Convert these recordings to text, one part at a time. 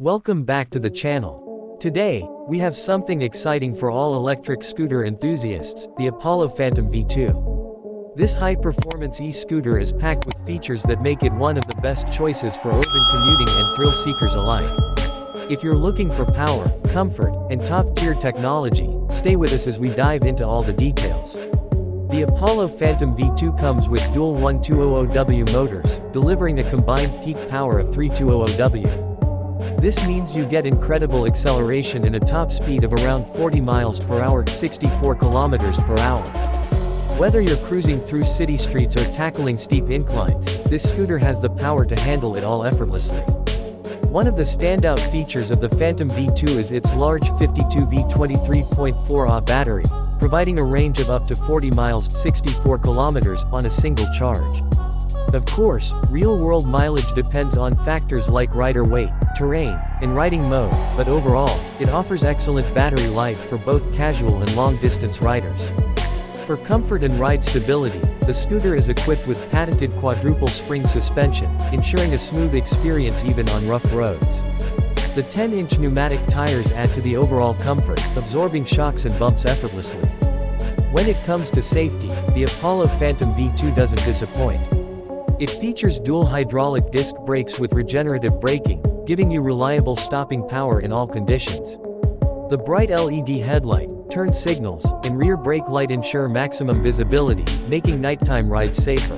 Welcome back to the channel. Today, we have something exciting for all electric scooter enthusiasts, the Apollo Phantom V2. This high-performance e-scooter is packed with features that make it one of the best choices for urban commuting and thrill seekers alike. If you're looking for power, comfort, and top-tier technology, stay with us as we dive into all the details. The Apollo Phantom V2 comes with dual 1200W motors, delivering a combined peak power of 3200W. This means you get incredible acceleration and a top speed of around 40 miles per hour, 64 kilometers per hour. Whether you're cruising through city streets or tackling steep inclines, this scooter has the power to handle it all effortlessly. One of the standout features of the Phantom V2 is its large 52V 23.4Ah battery, providing a range of up to 40 miles, 64 kilometers, on a single charge. Of course, real-world mileage depends on factors like rider weight, terrain, and riding mode, but overall, it offers excellent battery life for both casual and long-distance riders. For comfort and ride stability, the scooter is equipped with patented quadruple spring suspension, ensuring a smooth experience even on rough roads. The 10-inch pneumatic tires add to the overall comfort, absorbing shocks and bumps effortlessly. When it comes to safety, the Apollo Phantom V2 doesn't disappoint. It features dual hydraulic disc brakes with regenerative braking, giving you reliable stopping power in all conditions. The bright LED headlight, turn signals, and rear brake light ensure maximum visibility, making nighttime rides safer.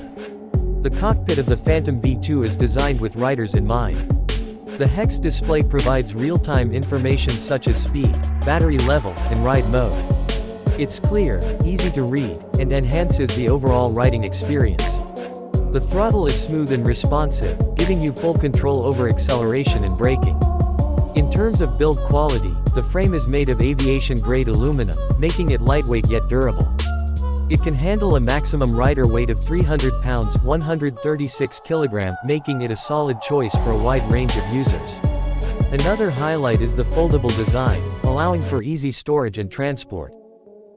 The cockpit of the Phantom V2 is designed with riders in mind. The hex display provides real-time information such as speed, battery level, and ride mode. It's clear, easy to read, and enhances the overall riding experience. The throttle is smooth and responsive, giving you full control over acceleration and braking. In terms of build quality, the frame is made of aviation-grade aluminum, making it lightweight yet durable. It can handle a maximum rider weight of 300 pounds, 136 kilograms, making it a solid choice for a wide range of users. Another highlight is the foldable design, allowing for easy storage and transport.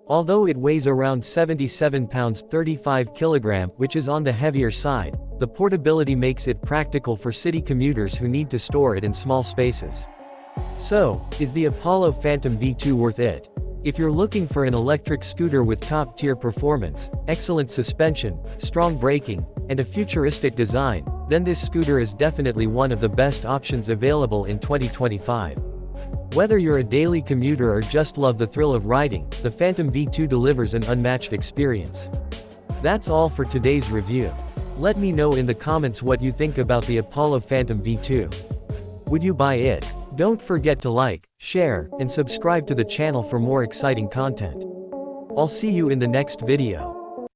Although it weighs around 77 pounds, 35 kilograms, which is on the heavier side, the portability makes it practical for city commuters who need to store it in small spaces. So, is the Apollo Phantom V2 worth it? If you're looking for an electric scooter with top-tier performance, excellent suspension, strong braking, and a futuristic design, then this scooter is definitely one of the best options available in 2025. Whether you're a daily commuter or just love the thrill of riding, the Phantom V2 delivers an unmatched experience. That's all for today's review. Let me know in the comments what you think about the Apollo Phantom V2. Would you buy it? Don't forget to like, share, and subscribe to the channel for more exciting content. I'll see you in the next video.